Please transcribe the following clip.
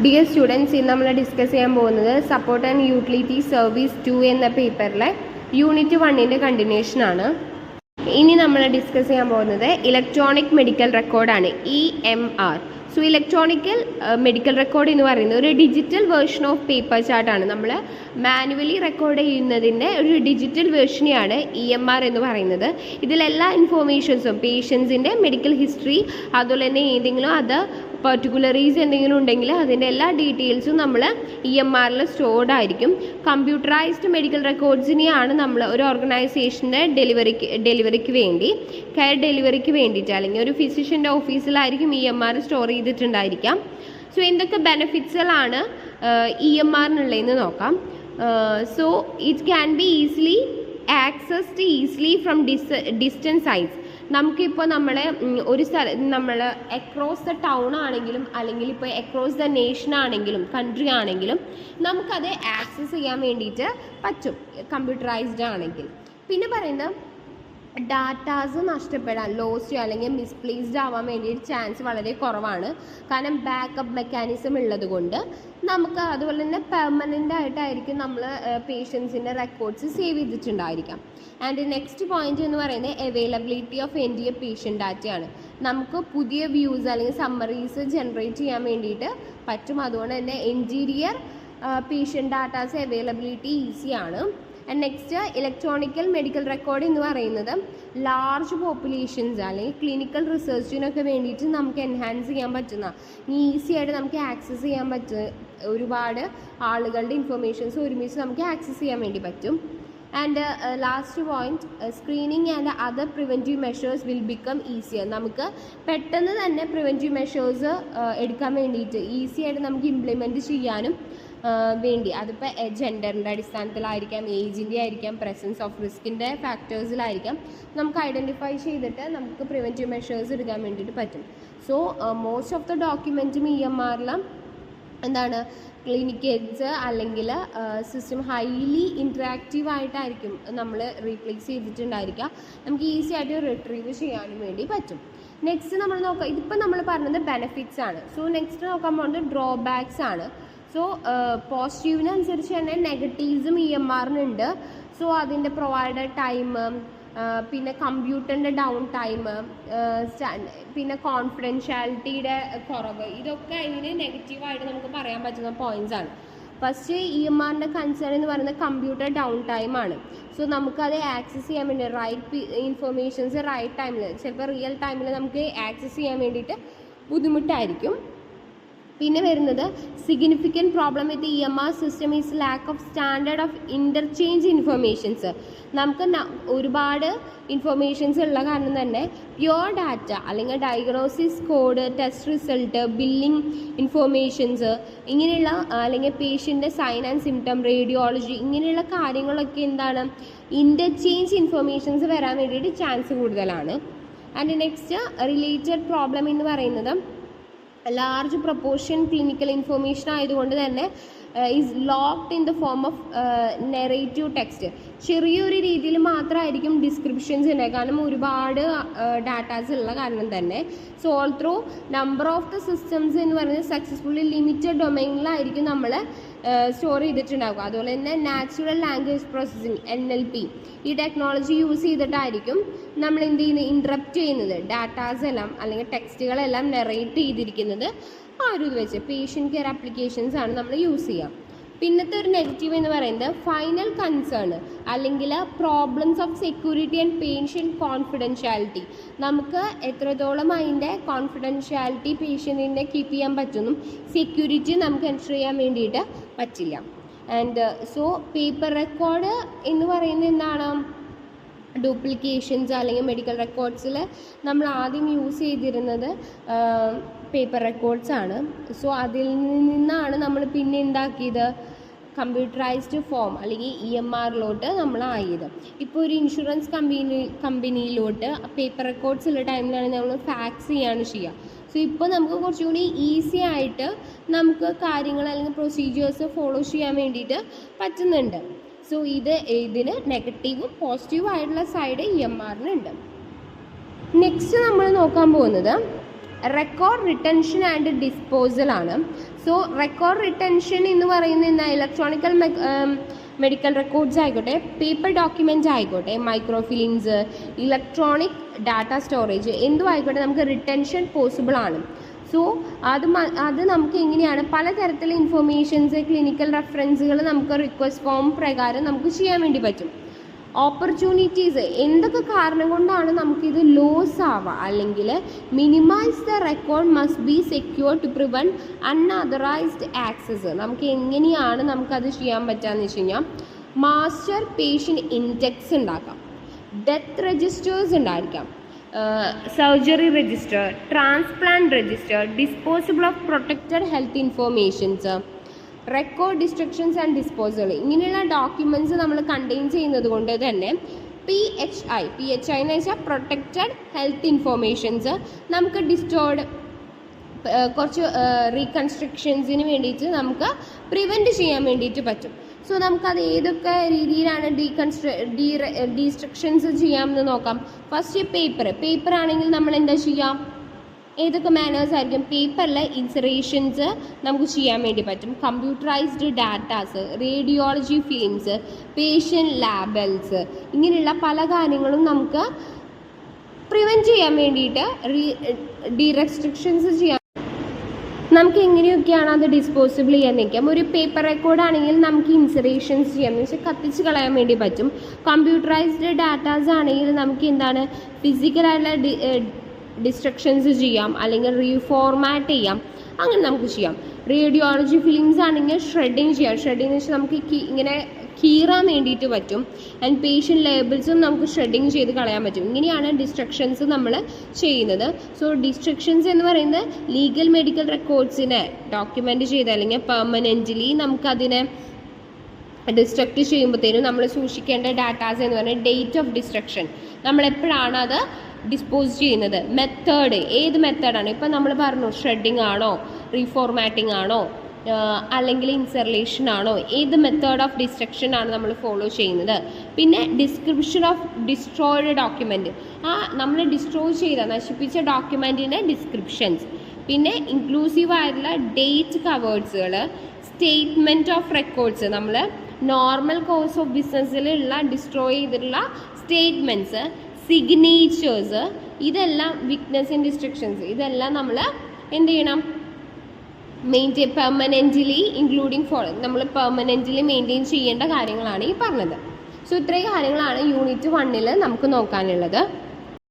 Dear students, ഇന്ന് നമ്മൾ discuss ചെയ്യാൻ പോകുന്നത് സപ്പോർട്ട് ആൻഡ് യൂട്ടിലിറ്റി സർവീസ് 2 എന്ന പേപ്പറിലെ യൂണിറ്റ് 1ൻ്റെ കണ്ടിന്യൂഷൻ ആണ്. ഇനി നമ്മൾ ഡിസ്കസ് ചെയ്യാൻ പോകുന്നത് ഇലക്ട്രോണിക് മെഡിക്കൽ റെക്കോർഡാണ്, EMR. So electronical medical record എന്ന് പറയുന്നത് ഒരു ഡിജിറ്റൽ വേർഷൻ ഓഫ് പേപ്പർ ചാർട്ടാണ്. നമ്മൾ മാനുവലി റെക്കോർഡ് ചെയ്യുന്നതിൻ്റെ ഒരു ഡിജിറ്റൽ വേർഷനെയാണ് EMR എന്ന് പറയുന്നത്. ഇതിലെല്ലാ ഇൻഫോർമേഷൻസും പേഷ്യൻസിൻ്റെ മെഡിക്കൽ ഹിസ്റ്ററി, അതുപോലെ തന്നെ ഏതെങ്കിലും അത് പെർട്ടിക്കുലറീസ് എന്തെങ്കിലും ഉണ്ടെങ്കിൽ അതിൻ്റെ എല്ലാ ഡീറ്റെയിൽസും നമ്മൾ EMRൽ സ്റ്റോർഡ് ആയിരിക്കും. കമ്പ്യൂട്ടറൈസ്ഡ് മെഡിക്കൽ റെക്കോർഡ്സിനെയാണ് നമ്മൾ ഒരു ഓർഗനൈസേഷൻ്റെ ഡെലിവറിക്ക് വേണ്ടി, കെയർ ഡെലിവറിക്ക് വേണ്ടിയിട്ട് അല്ലെങ്കിൽ ഒരു ഫിസിഷ്യൻ്റെ ഓഫീസിലായിരിക്കും EMR സ്റ്റോർ ചെയ്തിട്ടുണ്ടായിരിക്കാം. സോ എന്തൊക്കെ ബെനിഫിറ്റ്സുകളാണ് EMRനുള്ളതെന്ന് നോക്കാം. So it can be easily accessed easily from distance sites. നമുക്കിപ്പോൾ ഒരു നമ്മൾ അക്രോസ് ദ ടൗൺ ആണെങ്കിലും അല്ലെങ്കിൽ ഇപ്പോൾ അക്രോസ് ദ നേഷൻ ആണെങ്കിലും കൺട്രി ആണെങ്കിലും നമുക്കത് ആക്സസ് ചെയ്യാൻ വേണ്ടിയിട്ട് പറ്റും കമ്പ്യൂട്ടറൈസ്ഡ് ആണെങ്കിൽ. പിന്നെ പറയുന്നത് ഡാറ്റാസ് നഷ്ടപ്പെടാൻ, ലോസ്റ്റ് അല്ലെങ്കിൽ മിസ്പ്ലേസ്ഡ് ആവാൻ വേണ്ടിയിട്ട് ചാൻസ് വളരെ കുറവാണ്. കാരണം ബാക്കപ്പ് മെക്കാനിസം ഉള്ളത് കൊണ്ട് നമുക്ക് അതുപോലെ തന്നെ പെർമനൻ്റ് ആയിട്ടായിരിക്കും നമ്മൾ പേഷ്യൻസിൻ്റെ റെക്കോർഡ്സ് സേവ് ചെയ്തിട്ടുണ്ടായിരിക്കാം. ആൻഡ് നെക്സ്റ്റ് പോയിന്റ് എന്ന് പറയുന്നത് അവൈലബിലിറ്റി ഓഫ് എൻഡിയ പേഷ്യൻ്റ് ഡാറ്റയാണ്. നമുക്ക് പുതിയ വ്യൂസ് അല്ലെങ്കിൽ സമ്മറീസ് ജനറേറ്റ് ചെയ്യാൻ വേണ്ടിയിട്ട് പറ്റും. അതുകൊണ്ട് തന്നെ എൻറ്റീരിയർ പേഷ്യൻ്റ് ഡാറ്റാസ് അവൈലബിലിറ്റി ഈസിയാണ്. And next electronical medical record എന്ന് പറയുന്നത് ലാർജ് പോപ്പുലേഷൻസ് അല്ലെങ്കിൽ ക്ലിനിക്കൽ റിസർച്ചിനൊക്കെ വേണ്ടിയിട്ട് നമുക്ക് എൻഹാൻസ് ചെയ്യാൻ പറ്റുന്ന, ഈസി ആയിട്ട് നമുക്ക് ആക്സസ് ചെയ്യാൻ പറ്റുന്ന ഒരുപാട് ആളുകളുടെ ഇൻഫർമേഷൻസ് ഒരുമിച്ച് നമുക്ക് ആക്സസ് ചെയ്യാൻ വേണ്ടി പറ്റും. And last point, screening and other preventive measures will become easier. നമുക്ക് പെട്ടെന്ന് തന്നെ പ്രിവെൻറ്റീവ് മെഷേഴ്സ് എടുക്കാൻ വേണ്ടിയിട്ട് ഈസി ആയിട്ട് നമുക്ക് ഇംപ്ലിമെൻറ്റ് ചെയ്യാനും വേണ്ടി, അതിപ്പോൾ ജെൻഡറിൻ്റെ അടിസ്ഥാനത്തിലായിരിക്കാം, ഏജിൻ്റെ ആയിരിക്കാം, പ്രസൻസ് ഓഫ് റിസ്കിൻ്റെ ഫാക്ടേഴ്സിലായിരിക്കാം, നമുക്ക് ഐഡൻറ്റിഫൈ ചെയ്തിട്ട് നമുക്ക് പ്രിവെൻറ്റീവ് മെഷേഴ്സ് എടുക്കാൻ വേണ്ടിയിട്ട് പറ്റും. സോ മോസ്റ്റ് ഓഫ് ദ ഡോക്യുമെൻറ്റും EMRൽ എന്താണ് ക്ലിനിക്കൽസ് അല്ലെങ്കിൽ സിസ്റ്റം ഹൈലി ഇൻട്രാക്റ്റീവ് ആയിട്ടായിരിക്കും നമ്മൾ റീപ്ലേസ് ചെയ്തിട്ടുണ്ടായിരിക്കുക. നമുക്ക് ഈസി ആയിട്ട് റിട്രീവ് ചെയ്യാനും വേണ്ടി പറ്റും. നെക്സ്റ്റ് നമ്മൾ നോക്കാം, ഇതിപ്പോൾ നമ്മൾ പറഞ്ഞത് ബെനിഫിറ്റ്സ് ആണ്. സോ നെക്സ്റ്റ് നോക്കാൻ പോകുന്നത് ഡ്രോബാക്സ് ആണ്. സോ പോസിറ്റീവിനനുസരിച്ച് തന്നെ നെഗറ്റീവ്സും EMRനുണ്ട്. സോ അതിൻ്റെ പ്രൊവൈഡഡ് ടൈം, പിന്നെ കമ്പ്യൂട്ടറിൻ്റെ ഡൗൺ ടൈം, പിന്നെ കോൺഫിഡൻഷ്യാലിറ്റിയുടെ കുറവ്, ഇതൊക്കെ ഇതിന് നെഗറ്റീവായിട്ട് നമുക്ക് പറയാൻ പറ്റുന്ന പോയിൻറ്റ്സ് ആണ്. ഫസ്റ്റ് EMRൻ്റെ കൺസേൺ എന്ന് പറയുന്നത് കമ്പ്യൂട്ടർ ഡൗൺ ടൈമാണ്. സോ നമുക്കത് ആക്സസ് ചെയ്യാൻ വേണ്ടി റൈറ്റ് ഇൻഫർമേഷൻസ് റൈറ്റ് ടൈമിൽ, ചിലപ്പോൾ റിയൽ ടൈമിൽ നമുക്ക് ആക്സസ് ചെയ്യാൻ വേണ്ടിയിട്ട് ബുദ്ധിമുട്ടായിരിക്കും. പിന്നെ വരുന്നത് significant problem with EMR system is lack of standard of interchange informations. നമുക്ക് ഒരുപാട് ഇൻഫർമേഷൻസ് ഉള്ള കാരണം തന്നെ പ്യുവർ ഡാറ്റ അല്ലെങ്കിൽ diagnosis code, test result, billing informations, ഇങ്ങനെയുള്ള അല്ലെങ്കിൽ പേഷ്യൻ്റെ സൈൻ ആൻഡ് സിംറ്റം, റേഡിയോളജി, ഇങ്ങനെയുള്ള കാര്യങ്ങളൊക്കെ എന്താണ് ഇൻ്റർചേഞ്ച് ഇൻഫർമേഷൻസ് വരാൻ വേണ്ടിയിട്ട് ചാൻസ് കൂടുതലാണ്. ആൻഡ് നെക്സ്റ്റ് റിലേറ്റഡ് പ്രോബ്ലം എന്ന് പറയുന്നത് ലാർജ് പ്രൊപ്പോർഷൻ ക്ലിനിക്കൽ ഇൻഫർമേഷൻ ആയതുകൊണ്ട് തന്നെ is locked in the form of narrative text. ചെറിയൊരു രീതിയിൽ മാത്രമായിരിക്കും ഡിസ്ക്രിപ്ഷൻസ് ഉണ്ടായി, കാരണം ഒരുപാട് ഡാറ്റാസ് ഉള്ള കാരണം തന്നെ. So all through number of the systems എന്ന് പറയുന്നത് സക്സസ്ഫുള്ളി ലിമിറ്റഡ് ഡൊമൈനിലായിരിക്കും നമ്മൾ സ്റ്റോർ ചെയ്തിട്ടുണ്ടാകുക. അതുപോലെ തന്നെ നാച്ചുറൽ ലാംഗ്വേജ് പ്രോസസ്സിംഗ് NLP ഈ ടെക്നോളജി യൂസ് ചെയ്തിട്ടായിരിക്കും നമ്മൾ എന്ത് ചെയ്യുന്നത്, ഇൻട്രപ്റ്റ് ചെയ്യുന്നത് ഡാറ്റാസ് എല്ലാം അല്ലെങ്കിൽ ടെക്സ്റ്റുകളെല്ലാം നെറേറ്റ് ചെയ്തിരിക്കുന്നത് ആ ഒരു ഇത് വെച്ച് പേഷ്യൻ്റ് കെയർ ആപ്ലിക്കേഷൻസ് ആണ് നമ്മൾ യൂസ് ചെയ്യുക. പിന്നത്തെ ഒരു നെഗറ്റീവ് എന്ന് പറയുന്നത് ഫൈനൽ കൺസേൺ അല്ലെങ്കിൽ problems of security and patient confidentiality. നമുക്ക് എത്രത്തോളം അതിൻ്റെ കോൺഫിഡൻഷ്യാലിറ്റി പേഷ്യൻറ്റിൻ്റെ കീപ്പ് ചെയ്യാൻ പറ്റുന്നു, സെക്യൂരിറ്റി നമുക്ക് എൻഷുർ ചെയ്യാൻ വേണ്ടിയിട്ട് പറ്റില്ല. ആൻഡ് സോ പേപ്പർ റെക്കോർഡ് എന്ന് പറയുന്നത് എന്താണ്, ഡ്യൂപ്ലിക്കേഷൻസ് അല്ലെങ്കിൽ മെഡിക്കൽ റെക്കോർഡ്സിൽ നമ്മൾ ആദ്യം യൂസ് ചെയ്തിരുന്നത് പേപ്പർ റെക്കോർഡ്സ് ആണ്. സോ അതിൽ നിന്നാണ് നമ്മൾ പിന്നെ എന്താക്കിയത്, കമ്പ്യൂട്ടറൈസ്ഡ് ഫോം അല്ലെങ്കിൽ EMRലോട്ട് നമ്മൾ ആയത്. ഇപ്പോൾ ഒരു ഇൻഷുറൻസ് കമ്പനിയിലോട്ട് പേപ്പർ റെക്കോർഡ്സ് ഉള്ള ടൈമിലാണ് നമ്മൾ ഫാക്സ് ചെയ്യാണ് ചെയ്യുക. സോ ഇപ്പോൾ നമുക്ക് കുറച്ചുകൂടി ഈസി ആയിട്ട് നമുക്ക് കാര്യങ്ങൾ അല്ലെങ്കിൽ പ്രൊസീജിയേഴ്സ് ഫോളോ ചെയ്യാൻ വേണ്ടിയിട്ട് പറ്റുന്നുണ്ട്. സോ ഇതിന് നെഗറ്റീവും പോസിറ്റീവും ആയിട്ടുള്ള സൈഡ് EMRനുണ്ട്. നെക്സ്റ്റ് നമ്മൾ നോക്കാൻ പോകുന്നത് record retention and disposal ആണ്. സോ റെക്കോർഡ് റിട്ടൻഷൻ എന്ന് പറയുന്ന ഇലക്ട്രോണിക്കൽ മെഡിക്കൽ റെക്കോർഡ്സ് ആയിക്കോട്ടെ, പേപ്പർ ഡോക്യുമെൻറ്റ്സ് ആയിക്കോട്ടെ, micro films, electronic data storage എന്തും ആയിക്കോട്ടെ, നമുക്ക് റിട്ടൻഷൻ പോസിബിൾ ആണ്. സോ അത് നമുക്ക് എങ്ങനെയാണ് പലതരത്തിലുള്ള ഇൻഫർമേഷൻസ്, ക്ലിനിക്കൽ റെഫറൻസുകൾ നമുക്ക് റിക്വസ്റ്റ് ഫോം പ്രകാരം നമുക്ക് ചെയ്യാൻ വേണ്ടി പറ്റും. ഓപ്പർച്യൂണിറ്റീസ്, എന്തൊക്കെ കാരണം കൊണ്ടാണ് നമുക്കിത് ലോസ് ആവുക, അല്ലെങ്കിൽ minimise the record must be secure to prevent unauthorised access. നമുക്ക് എങ്ങനെയാണ് നമുക്കത് ചെയ്യാൻ പറ്റുകയെന്ന് വെച്ച് കഴിഞ്ഞാൽ, മാസ്റ്റർ പേഷ്യൻ്റ് ഇൻഡെക്സ് ഉണ്ടാക്കാം, ഡെത്ത് രജിസ്റ്റേഴ്സ് ഉണ്ടായിരിക്കാം, surgery register, transplant register, disposable of protected health informations, record destructions and disposal, ഇങ്ങനെയുള്ള ഡോക്യുമെൻറ്റ്സ് നമ്മൾ കണ്ടെയ്ൻ ചെയ്യുന്നത് കൊണ്ട് തന്നെ PHI എന്ന് വെച്ചാൽ പ്രൊട്ടക്റ്റഡ് ഹെൽത്ത് ഇൻഫോർമേഷൻസ് നമുക്ക് ഡിസ്റ്റോർഡ് കുറച്ച് റീകൺസ്ട്രക്ഷൻസിന് വേണ്ടിയിട്ട് നമുക്ക് പ്രിവെൻറ്റ് ചെയ്യാൻ വേണ്ടിയിട്ട് പറ്റും. സോ നമുക്കത് ഏതൊക്കെ രീതിയിലാണ് ഡീസ്ട്രക്ഷൻസ് ചെയ്യാമെന്ന് നോക്കാം. ഫസ്റ്റ് പേപ്പർ ആണെങ്കിൽ നമ്മൾ എന്താ ചെയ്യാം, ഏതൊക്കെ മാനേഴ്സ് ആയിരിക്കും? പേപ്പറിൽ ഇൻസറേഷൻസ് നമുക്ക് ചെയ്യാൻ വേണ്ടി പറ്റും, computerised datas, radiology films, patient labels, ഇങ്ങനെയുള്ള പല കാര്യങ്ങളും നമുക്ക് പ്രിവെൻറ്റ് ചെയ്യാൻ വേണ്ടിയിട്ട് റെസ്ട്രിക്ഷൻസ് ചെയ്യാം. നമുക്ക് എങ്ങനെയൊക്കെയാണ് അത് ഡിസ്പോസിബിൾ ചെയ്യാൻ നിൽക്കാം. ഒരു പേപ്പർ റെക്കോർഡാണെങ്കിൽ നമുക്ക് ഇൻസറേഷൻസ് ചെയ്യാം, എന്ന് വെച്ചാൽ കത്തിച്ച് കളയാൻ വേണ്ടി പറ്റും. കമ്പ്യൂട്ടറൈസ്ഡ് ഡാറ്റാസ് ആണെങ്കിൽ നമുക്ക് എന്താണ് ഫിസിക്കലായിട്ടുള്ള ഡിസ്ട്രക്ഷൻസ് ചെയ്യാം, അല്ലെങ്കിൽ റീഫോർമാറ്റ് ചെയ്യാം, അങ്ങനെ നമുക്ക് ചെയ്യാം. റേഡിയോളജി ഫിലിംസ് ആണെങ്കിൽ ഷ്രെഡിങ് ചെയ്യാം. ഷ്രെഡിങ് എന്ന് വെച്ചാൽ നമുക്ക് ഇങ്ങനെ കീറാൻ വേണ്ടിയിട്ട് പറ്റും. ആൻഡ് പേഷ്യൻ്റ് ലേബിൾസും നമുക്ക് ഷ്രെഡിങ് ചെയ്ത് കളയാൻ പറ്റും. ഇങ്ങനെയാണ് ഡിസ്ട്രക്ഷൻസ് നമ്മൾ ചെയ്യുന്നത്. സോ ഡിസ്ട്രക്ഷൻസ് എന്ന് പറയുന്നത് ലീഗൽ മെഡിക്കൽ റെക്കോർഡ്സിനെ ഡോക്യുമെൻ്റ് ചെയ്ത് അല്ലെങ്കിൽ പെർമനൻ്റ്ലി നമുക്കതിനെ ഡിസ്ട്രക്ട് ചെയ്യുമ്പോഴത്തേനും നമ്മൾ സൂക്ഷിക്കേണ്ട ഡാറ്റാസ് എന്ന് പറഞ്ഞാൽ ഡേറ്റ് ഓഫ് ഡിസ്ട്രക്ഷൻ, നമ്മളെപ്പോഴാണ് അത് ഡിസ്പോസ് ചെയ്യുന്നത്, മെത്തേഡ്, ഏത് മെത്തേഡാണ്. ഇപ്പം നമ്മൾ പറഞ്ഞു ഷ്രെഡിങ് ആണോ, റീഫോർമാറ്റിംഗ് ആണോ, അല്ലെങ്കിൽ ഇൻസർലേഷൻ ആണോ, ഏത് മെത്തേഡ് ഓഫ് ഡിസ്ട്രക്ഷൻ ആണ് നമ്മൾ ഫോളോ ചെയ്യുന്നത്. പിന്നെ ഡിസ്ക്രിപ്ഷൻ ഓഫ് ഡിസ്ട്രോയിഡ് ഡോക്യുമെൻറ്റ്, നമ്മൾ ഡിസ്ട്രോയ് ചെയ്ത നശിപ്പിച്ച ഡോക്യുമെൻറ്റിൻ്റെ ഡിസ്ക്രിപ്ഷൻസ്. പിന്നെ ഇൻക്ലൂസീവ് ആയിട്ടുള്ള ഡേറ്റ് കവേർഡ്സുകൾ, സ്റ്റേറ്റ്മെൻറ്റ് ഓഫ് റെക്കോർഡ്സ്, നമ്മൾ നോർമൽ കോഴ്സ് ഓഫ് ബിസിനസ്സിലുള്ള ഡിസ്ട്രോയ് ചെയ്തിട്ടുള്ള സ്റ്റേറ്റ്മെൻറ്റ്സ്, സിഗ്നേച്ചേഴ്സ്, ഇതെല്ലാം വിറ്റ്നസ് ഇൻ ഡിസ്ട്രക്ഷൻസ്, ഇതെല്ലാം നമ്മൾ എന്ത് ചെയ്യണം, പെർമനൻ്റ്ലി ഇൻക്ലൂഡിങ് നമ്മൾ പെർമനൻ്റ്ലി മെയിൻറ്റെയിൻ ചെയ്യേണ്ട കാര്യങ്ങളാണ് ഈ പറഞ്ഞത്. സോ ഇത്രയും കാര്യങ്ങളാണ് യൂണിറ്റ് 1 നമുക്ക് നോക്കാനുള്ളത്.